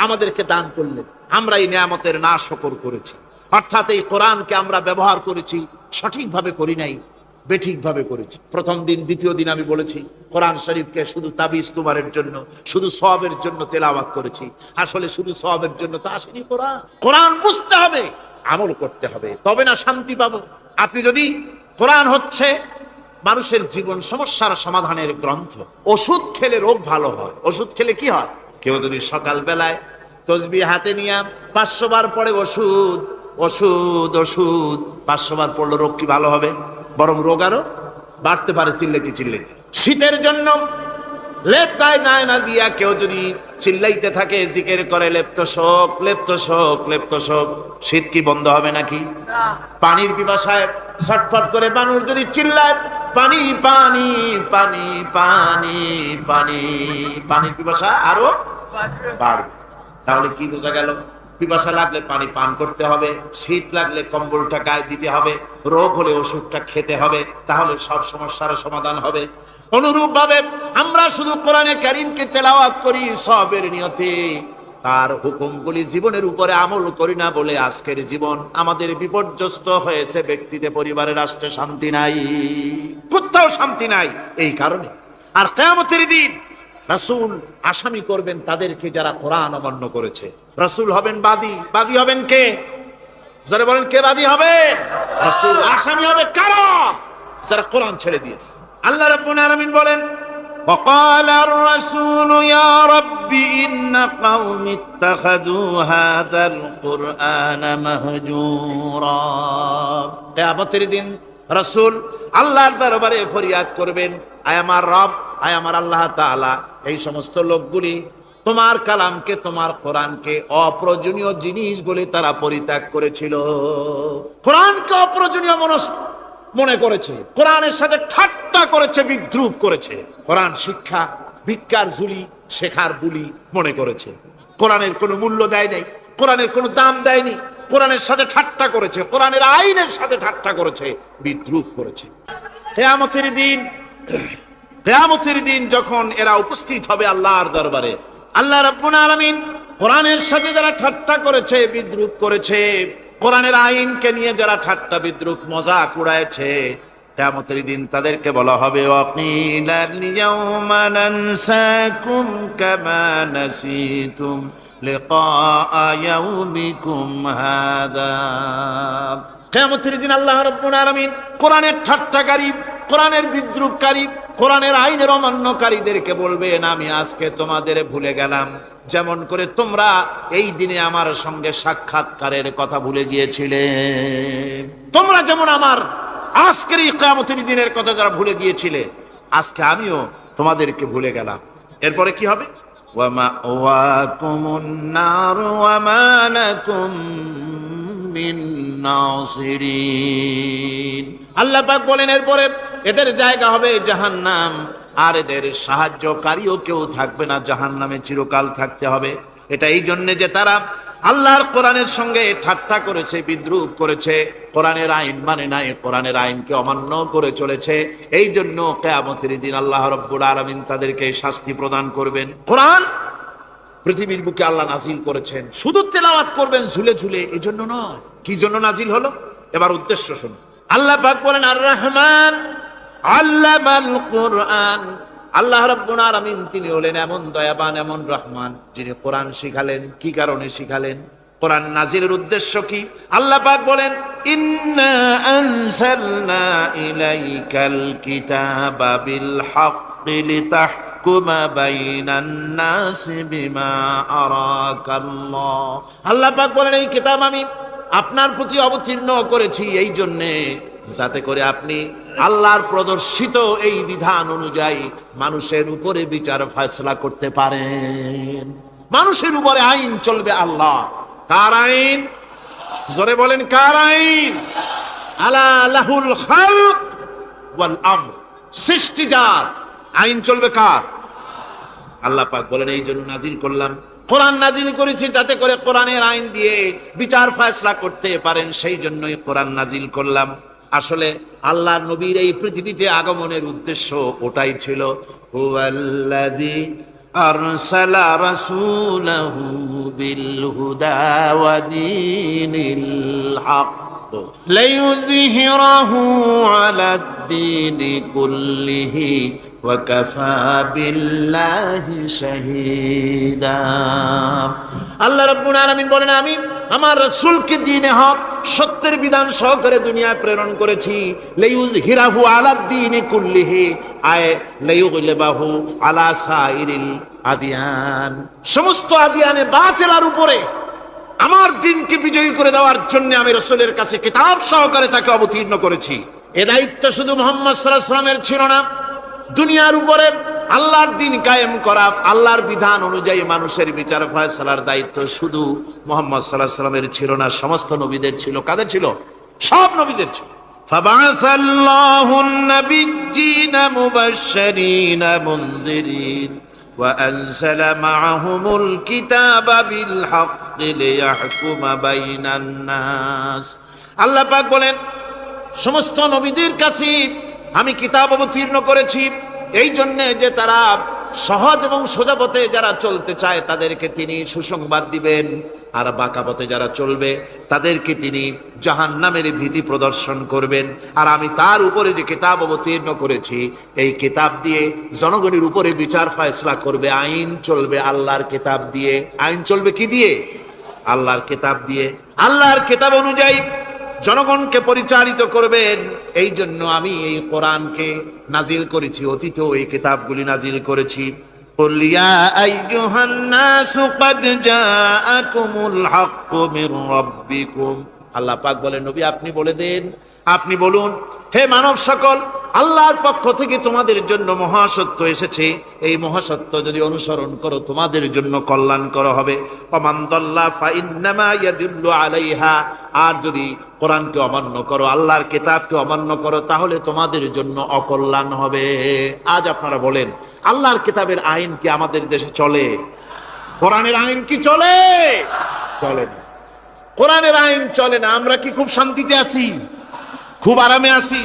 আমাদেরকে দান করলেন, আমরা এই নিয়ামতের নাশকর করেছি, অর্থাৎ এই কোরআনকে আমরা ব্যবহার করেছি সঠিকভাবে করি নাই, বেঠিকভাবে করেছি। প্রথম দিন, দ্বিতীয় দিন আমি বলেছি কোরআন শরীফকে শুধু তাবিজ তুমারের জন্য, শুধু সওয়াবের জন্য তেলাওয়াত করেছি। আসলে শুধু সওয়াবের জন্য তো আসেনি কোরআন। কোরআন বুঝতে হবে, আমল করতে হবে, তবে না শান্তি পাবো। আপনি যদি কোরআন হচ্ছে মানুষের জীবন সমস্যার সমাধানের গ্রন্থ। ওষুধ খেলে রোগ ভালো হয়। ওষুধ খেলে কি হয়? কেউ যদি সকাল বেলায় তসবিহ হাতে নিয়ে 500 বার পড়ে ওষুধ ওষুধ ওষুধ, 500 বার পড়লে রোগ কি ভালো হবে? বরং রোগ আরো বাড়তে পারে চিল্লাইতে চিল্লাইতে। শীতের জন্য লেপ গায়ে গায়ে না দিয়া কেউ যদি চিল্লাইতে থাকে, জিকির করে লেপ্ত শোক লেপ্ত শোক লেপ্ত শোক, শীত কি বন্ধ হবে নাকি? পানির পিপাসায় ছটফট করে মানুষ যদি চিল্লায় পানি পানি পানি পানি পানি, পানির পিপাসা আরো বাড়বে। তাহলে কি বোঝা গেল? পিপাসা লাগলে পানি পান করতে হবে, শীত লাগলে কম্বলটা গায়ে দিতে হবে, রোগ হলে ওষুধটা খেতে হবে, তাহলে সব সমস্যার সমাধান হবে। অনুরূপ ভাবে আমরা শুধু কোরআনে কারীমকে তেলাওয়াত করি সওয়াবের নিয়তে, তার হুকুমগুলি জীবনের উপরে আমল করি না বলে আজকের জীবন আমাদের বিপর্যস্ত হয়েছে। ব্যক্তিতে, পরিবারে, রাষ্ট্রে শান্তি নাই, কোথাও শান্তি নাই এই কারণে। আর কিয়ামতের দিন রাসূল আসামি করবেন তাদেরকে যারা কোরআন অমান্য করেছে। রাসূল হবেন বাদী। বাদী হবেন কে? যারা বলেন কে বাদী হবে? রাসূল। আসামি হবে কারা? যারা কোরআন ছেড়ে দিয়েছে। আল্লাহ রাব্বুল আলামিন বলেন, وقال الرسول يا رب إن قوم اتخذوا هذا القرآن مهجورا। কিয়ামতের দিন রাসূল আল্লাহর দরবারে ফরিয়াদ করবেন, আয় আমার রব, আয় আমার আল্লাহ তাআলা, এই সমস্ত লোকগুলি তোমার কালামকে, তোমার কোরআনকে অপ্রয়োজনীয় জিনিস বলে তারা পরিত্যাগ করেছিল। কোরআনকে অপ্রয়োজনীয় মনে করেছে, কোরআনের সাথে ঠাট্টা করেছে, বিদ্রুপ করেছে, কোরআন শিক্ষা ভিক্ষার ঝুলি, শেখার বুলি মনে করেছে, কোরআনের কোনো মূল্য দেয় নাই, কোরআনের কোনো দাম দেয়নি, কোরআনের সাথে ঠাট্টা করেছে, কোরআনের আইনের সাথে ঠাট্টা করেছে, বিদ্রুপ করেছে। কিয়ামতের দিন যখন এরা উপস্থিত হবে আল্লাহর দরবারে, আল্লাহ রাব্বুল আলামিন কোরআনের সাথে যারা ঠাট্টা করেছে, বিদ্রুপ করেছে, কোরআনের আইনকে নিয়ে যারা ঠাট্টা বিদ্রুপ মজাক উড়াইছে, কিয়ামতের দিন তাদেরকে বলা হবে ওয়াকিলাল ইয়াউমা নানসাকুম কামা নাসিতুম লিকা ইয়াউমিকুম হাযা। কিয়ামতের দিন আল্লাহ রাব্বুল আলামিন কোরআনের ঠাট্টাকারী, কোরআনের বিদ্রুপকারী, কোরআনের আইনের অমান্যকারীদেরকে বলবেন, আমি আজকে তোমাদের ভুলে গেলাম, যেমন করে তোমরা এই দিনে আমার সঙ্গে সাক্ষাৎকারের কথা ভুলে গিয়েছিলে। তোমরা যেমন আমার আজকের এই কিয়ামতের দিনের কথা যারা ভুলে গিয়েছিলে, আজকে আমিও তোমাদেরকে ভুলে গেলাম। এরপরে কি হবে? ওয়া মাওয়াকুমুন নার ওয়া মা লাকুম মিন নাসিরিন। আল্লাহ পাক বলেন এরপরে এদের জায়গা হবে জাহান্নাম, আর এদের সাহায্যকারীও কেউ থাকবে না, জাহান্নামে চিরকাল থাকতে হবে। এটা এই জন্য যে তারা আল্লাহর কোরআনের সঙ্গে ঠাট্টা করেছে, বিদ্রুপ করেছে, কোরআনের আইন মানে নাই, কোরআনের আইনকে অমান্য করে চলেছে। এই জন্য কিয়ামতের দিন আল্লাহ রাব্বুল আলামিন তাদেরকে শাস্তি প্রদান করবেন। কোরআন পৃথিবীর বুকে আল্লাহ নাজিল করেছেন, শুধু তেলাওয়াত করবেন ঝুলে ঝুলে, এই জন্য নয়। কি জন্য নাজিল হলো? এবার উদ্দেশ্য শুনুন। আল্লাহ পাক বলেন আর রহমান আল্লামাল কুরআন। আল্লাহ রাব্বুল আলামিন তিনি হলেন এমন দয়াবান, এমন রহমান, যিনি কোরআন শিখালেন। কি কারণে শিখালেন? কোরআন নাজিলের উদ্দেশ্য কি? আল্লাহ পাক বলেন ইন্না আনসালনা ইলাইকাল কিতাবা বিল হাক্কি লিতাহকুমা বাইনান নাসি বিমা আরাকাল্লাহ। আল্লাহ পাক বলেন এই কিতাব আমি আপনার প্রতি অবতীর্ণ করেছি এই জন্যে যাতে করে আপনি আল্লাহর প্রদর্শিত এই বিধান অনুযায়ী মানুষের উপরে বিচার ফয়সালা করতে পারেন। মানুষের উপরে আইন চলবে আল্লাহ। কার আইন? জোরে বলেন কার আইন? আলা লাহুল খালক ওয়াল আমর। সৃষ্টি যার, আইন চলবে কার? আল্লাহ পাক বলেন এই জন্য নাজিল করলাম, কোরআন নাজিল করেছি যাতে করে কোরআনের আইন দিয়ে বিচার ফয়সালা করতে পারেন, সেই জন্যই কোরআন নাজিল করলাম। আসলে আল্লাহর নবীর এই পৃথিবীতে আগমনের উদ্দেশ্য ওটাই ছিল। হুয়াল্লাযী আরসালা রাসূলাহু বিল হুদা ওয়া দীনিল হক লিইয়ুযহিরাহু আলাদ দীনি কুল্লিহি ওয়া কাফা বিল্লাহি শাহীদা। আল্লাহ রাব্বুল আলামিন বলেন আমি আমার রাসূলকে দ্বীনে হক, সত্যের বিধান সহকারে দুনিয়ায় প্রেরণ করেছি। লিইয়ুযহিরাহু আলাদ দীনি কুল্লিহি, আয় লিইয়ুগলিবাহু আলা সাইরিল আদিয়ান। সমস্ত আদিয়ানে বাতিলের উপরে আমার দ্বীনকে বিজয়ী করে দেওয়ার জন্য আমি রাসূলের কাছে কিতাব সহকারে তাকে অবতীর্ণ করেছি। এ দায়িত্ব শুধু মুহাম্মদ সাল্লাল্লাহু আলাইহি ওয়াসাল্লামের ছিল না, দুনিয়ার উপরে আল্লাহর দ্বীন কায়েম করা, আল্লাহর বিধান অনুযায়ী মানুষের বিচার ফয়সালার দায়িত্ব শুধু মুহাম্মদ সাল্লাল্লাহু আলাইহি ওয়াসাল্লামের ছিল না, সমস্ত নবীদের ছিল। কাদের ছিল? সব নবীদের ছিল। ফাবাসাল্লাহুন নাবিয়্যিনা মুবাশশিরিনা মুনযিরিন ওয়া আনজালা মাআহুমুল কিতাবা বিল হাক্কি লিয়াহকুমা বাইনান নাস। আল্লাহ পাক বলেন সমস্ত নবীদের কাছে আমি কিতাব অবতীর্ণ করেছি এই জন্য যে তারা সহজ এবং সোজা পথে যারা চলতে চায় তাদেরকে তিনি সুসংবাদ দিবেন, আর বাঁকা পথে যারা চলবে তাদেরকে তিনি জাহান্নামের ভীতি প্রদর্শন করবেন। আর আমি তার উপরে যে কিতাব অবতীর্ণ করেছি এই কিতাব দিয়ে জনগণের উপরে বিচার ফয়সালা করবে, আইন চলবে আল্লাহর কিতাব দিয়ে। আইন চলবে কি দিয়ে? আল্লাহর কিতাব দিয়ে। আল্লাহর কিতাব অনুযায়ী জনগণকে পরিচালিত করবেন। এই জন্য আমি এই কোরআনকে নাজিল করেছি, অতীতেও এই কিতাবগুলি নাজিল করেছি। কুল ইয়া আইয়ুহান নাসু ক্বাদ জাআকুমুল হাক্কু মির রাব্বিকুম আল্লাহ পাক বলেন, নবী আপনি বলে দেন, আপনি বলুন, হে মানব সকল, আল্লাহর পক্ষ থেকে তোমাদের জন্য মহাসত্য এসেছে, এই মহাসত্য যদি অনুসরণ করো তোমাদের জন্য কল্যাণকর হবে। ওমান দাল্লা ফাইন্নামা ইয়াদুল্লু আলাইহা, আর যদি কোরআনকে অমান্য করো, আল্লাহর কিতাবকে অমান্য করো, তাহলে তোমাদের জন্য অকল্যাণ হবে। আজ আপনারা বলেন, আল্লাহর কিতাবের আইন কি আমাদের দেশে চলে? কোরআনের আইন কি চলে? চলে না। কোরআনের আইন চলে না। আমরা কি খুব শান্তিতে আছি? খুব আরামে আছি?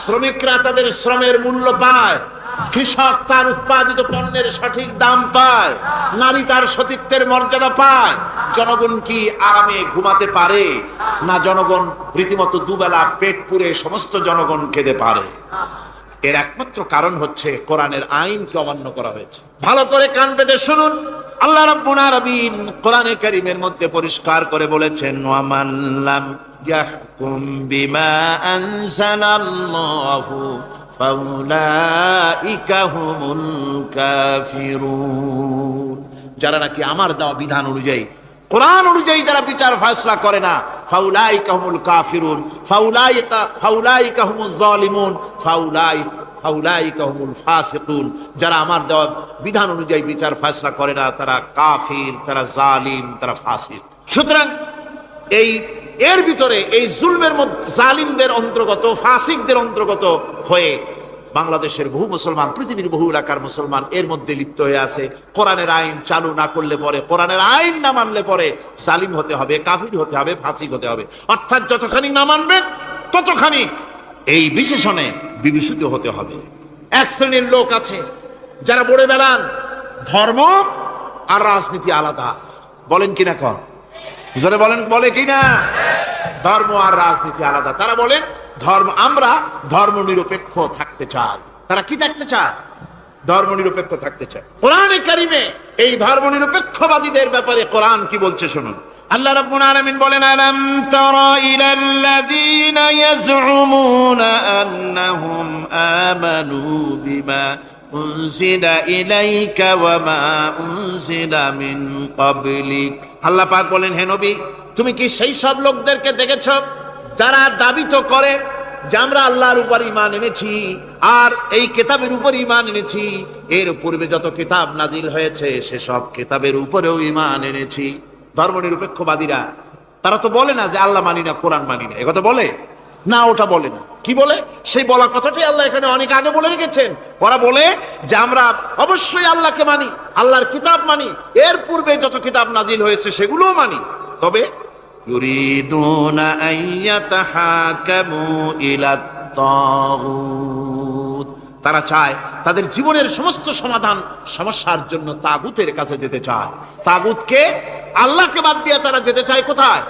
শ্রমিকরা তাদের শ্রমের মূল্য পায়, কৃষক তার উৎপাদিত পণ্যের সঠিক দাম পায়, নারী তার সতীত্বের মর্যাদা পায়, জনগণ কি আরামে ঘুমাতে পারে? না, জনগণ রীতিমতো দুবেলা পেট পুরে সমস্ত জনগণ খেতে পারে। এর একমাত্র কারণ হচ্ছে কোরআনের আইনকে অমান্য করা হয়েছে। ভালো করে কান পেতে শুনুন, আল্লাহ রাব্বুল আলামিন কোরআনে কারীমের মধ্যে পরিষ্কার করে বলেছেন, ওয়ামান লাম ইয়াহকুম বিমা আনজালাল্লাহু ফাউলাইকা হুমুল কাফিরুন। যারা নাকি আমার দেওয়া বিধান অনুযায়ী, কোরআন অনুযায়ী যারা বিচার ফয়সালা করে না, ফাউলাইকা হুমুল কাফিরুন, ফাউলাইকা হুমুজ জালিমুন, ফাউলাইকা হুমুল ফাসিকুন। যারা আমার দেওয়া বিধান অনুযায়ী বিচার ফয়সালা করে না, তারা কাফির, তারা জালিম, তারা ফাসিক। সুতরাং এর ভিতরে এই জুলমের মধ্যে জালিমদের অন্তর্গত, ফাসিকদের অন্তর্গত হয়ে বাংলাদেশের বহু মুসলমান, পৃথিবীর বহু এলাকার মুসলমান এর মধ্যে লিপ্ত হয়ে আছে। কোরআনের আইন চালু না করলে পরে, কোরআনের আইন না মানলে পরে জালিম হতে হবে, কাফির হতে হবে, ফাসিক হতে হবে। অর্থাৎ যতখানি না মানবেন ততখানি এই বিশেষণে বিভূষিত হতে হবে। এক শ্রেণীর লোক আছে যারা বলে বেড়ান ধর্ম আর রাজনীতি আলাদা। বলেন কিনা? কন জোরে বলেন, বলে কিনা? ধর্ম আর রাজনীতি আলাদা। তারা বলেন আমরা ধর্ম নিরপেক্ষ থাকতে চাই। তারা কি থাকতে চায়? ধর্ম নিরপেক্ষ থাকতে চায়। কোরআনে কারিমে এই ধর্ম নিরপেক্ষবাদীদের ব্যাপারে কোরআন কি বলছে শুনুন। আল্লাহ রাব্বুল আলামিন বলেন, আলাম তারা ইলাল্লাযীনা ইয়াজউমুনা আন্নাহুম আমানু বিমা উনজিলা ইলাইকা ওয়া মা উনজিলা মিন ক্বাবলিক। আল্লাহ পাক বলেন, হে নবী, তুমি কি সেই সব লোকদেরকে দেখেছো যারা দাবি তো করে যে আমরা আল্লাহর উপর ঈমান এনেছি আর এই কিতাবের উপর ঈমান এনেছি, এর পূর্বে যত কিতাব নাজিল হয়েছে সেসব কিতাবের উপরেও ঈমান এনেছি। ধর্ম নিরপেক্ষবাদীরা তারা তো বলে না যে আল্লাহ মানি না, কোরআন মানি না, একথা বলে না, ওটা বলে না। কি বলে? সেই বলা কথাটাই আল্লাহ এখানে অনেক আগে বলে রেখেছেন। ওরা বলে যে আমরা অবশ্যই আল্লাহকে মানি, আল্লাহর কিতাব মানি, এর পূর্বে যত কিতাব নাজিল হয়েছে সেগুলোও মানি, তবে ইউরিদুনা আইয়াতাহাকামু ইলাত তাগুত, তারা চায় তাদের জীবনের সমস্ত সমাধান সমস্যার জন্য তাগুতের কাছে যেতে চায়। তাগুতকে, আল্লাহকে বাদ দিয়ে তারা যেতে চায় কোথায়?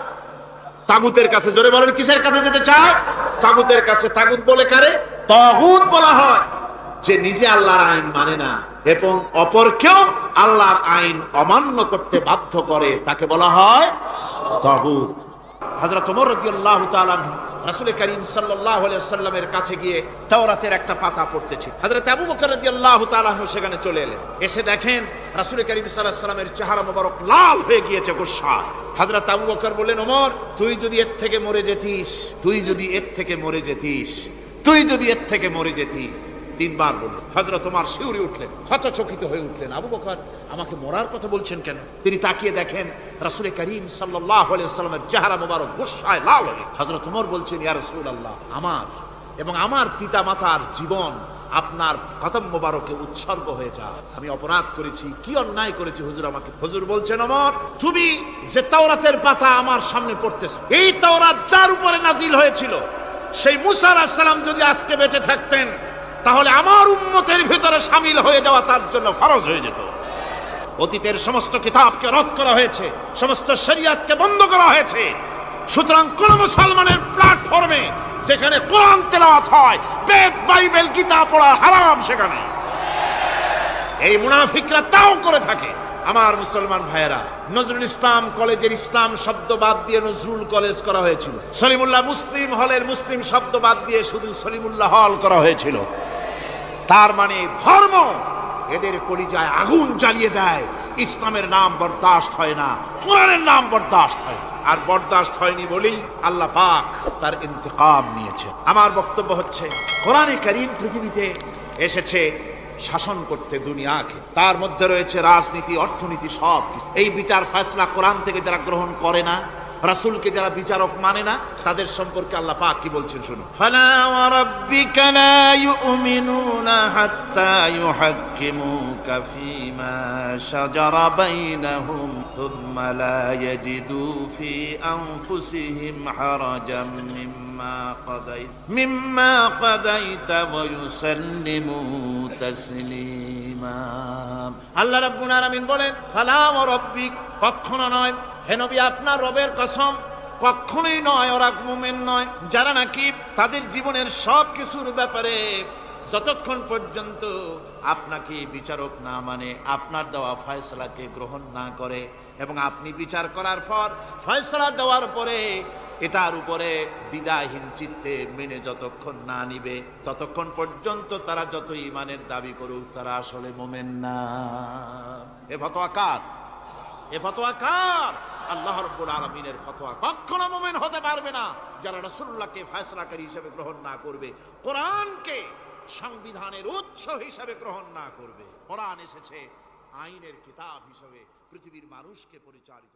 তাগুতের কাছে। জোরে বলেন, কিসের কাছে যেতে চায়? তাগুতের কাছে। তাগুত বলে কারে? তাগুত বলা হয় যে নিজে আল্লাহর আইন মানে না এবং অপরকেও আল্লাহর আইন অমান্য করতে বাধ্য করে, তাকে বলা হয় তাগুত। হযরত ওমর রাদিয়াল্লাহু তাআলা রাসূল করিম সাল্লাল্লাহু আলাইহি ওয়াসাল্লামের কাছে গিয়ে তাওরাতের একটা পাতা পড়তেছে। হযরত আবু বকর রাদিয়াল্লাহু তাআলা সেখানে চলে এলেন। এসে দেখেন রাসূল করিম সাল্লাল্লাহু আলাইহি ওয়াসাল্লামের চেহারা মোবারক লাল হয়ে গিয়েছে গোসায়। হযরত আবু বকর বললেন, ওমর, তুই যদি এর থেকে মরে যেতিস, তুই যদি এর থেকে মরে যেতিস, তুই যদি এর থেকে মরে যেতি। তিনবার বলল। হযরত ওমর শিউরে উঠলেন, হতচকিত হয়ে উঠলেন। আবু বকর আমাকে মরার কথা বলছেন কেন? তিনি তাকিয়ে দেখেন রাসূল করিম সাল্লাল্লাহু আলাইহি ওয়াসাল্লামের চেহারা মোবারক গোসায় লাল হয়ে। হযরত ওমর বলছেন, ইয়া রাসূলুল্লাহ, আমার এবং আমার পিতা মাতার জীবন আপনার কদম মোবারকে উৎসর্গ হয়ে যায়। আমি অপরাধ করেছি, কি অন্যায় করেছি হুজুর আমাকে। হুজুর বলছেন, ওমর, তুমি যে তাওরাতের পাতা আমার সামনে পড়তেছ, এই তাওরাত যার উপরে নাজিল হয়েছিল সেই মুসা আলাইহিস সালাম যদি আজকে বেঁচে থাকতেন তাহলে আমার উম্মতের ভিতরে শামিল হয়ে যাওয়া তার জন্য ফরজ হয়ে যেত। অতীতের সমস্ত কিতাবকে রদ করা হয়েছে, সমস্ত শরিয়াতকে বন্ধ করা হয়েছে। সুতরাং কোন মুসলমানের প্ল্যাটফর্মে যেখানে কোরআন তেলাওয়াত হয়, বেদ, বাইবেল, গীতা পড়া হারাম সেখানে। এই মুনাফিকরা তাও করে থাকে। আমার মুসলমান ভাইয়েরা, নজরুল ইসলাম কলেজের ইসলাম শব্দ বাদ দিয়ে নজরুল কলেজ করা হয়েছিল। সলিমুল্লাহ মুসলিম হলের মুসলিম শব্দ বাদ দিয়ে শুধু সলিমুল্লাহ হল করা হয়েছিল। তার মানে ধর্ম এদের কলিজায় আগুন জ্বালিয়ে দেয়, ইসলামের নাম বরদাস্ত হয় না, কোরআনের নাম বরদাস্ত হয় না। আর বরদাস্ত হয়নি বলেই আল্লাহ পাক তার ইন্তেকাম নিয়েছে। আমার বক্তব্য হচ্ছে, কোরআনে কারীম পৃথিবীতে এসেছে শাসন করতে দুনিয়াকে। তার মধ্যে রয়েছে রাজনীতি, অর্থনীতি, সব কিছু। এই বিচার ফয়সালা কোরআন থেকে যারা গ্রহণ করে না, রাসূলকে যারা বিচারক মানে না, তাদের সম্পর্কে আল্লাহ পাক কি বলছেন শুনুন। ফালা ওয়া রাব্বিকা লা ইউমিনুনা হাত্তা ইউহাক্কিমুকা ফীমা শাজারা বাইনাহুম সুম্মা লা ইয়াজিদু ফি আনফুসিহিম হারাজাম মিম্মা কাদাইতা ওয়া ইউসাল্লিমু তাসলিমা। আল্লাহ রাব্বুল আলামিন বলেন, ফালা ওয়া রাব্বিক, কখনো নয় হে নবী, আপনার রবের কসম, কখনোই নয় ওরা মুমিন নয় যারা নাকি তাদের জীবনের সব কিছুর ব্যাপারে যতক্ষণ পর্যন্ত আপনাকে বিচারক না মানে, আপনার দেওয়া ফয়সালাকে গ্রহণ না করে, এবং আপনি বিচার করার পর ফয়সালা দেওয়ার পরে এটার উপরে দ্বিধাহীন চিত্তে মেনে যতক্ষণ না নিবে, ততক্ষণ পর্যন্ত তারা যত ঈমানের দাবি করুক, তারা আসলে মুমিন না। এ ফতোয়া কার? এ ফতোয়া কার? আল্লাহ রাব্বুল আলামিনের ফতোয়া। কখনো মুমিন হতে পারবে না যারা রাসূলুল্লাহকে ফয়সালাকারী হিসেবে গ্রহণ না করবে, কোরআনকে সংবিধানের উৎস হিসেবে গ্রহণ না করবে। কোরআন এসেছে আইনের কিতাব হিসেবে পৃথিবীর মানুষকে পরিচালিত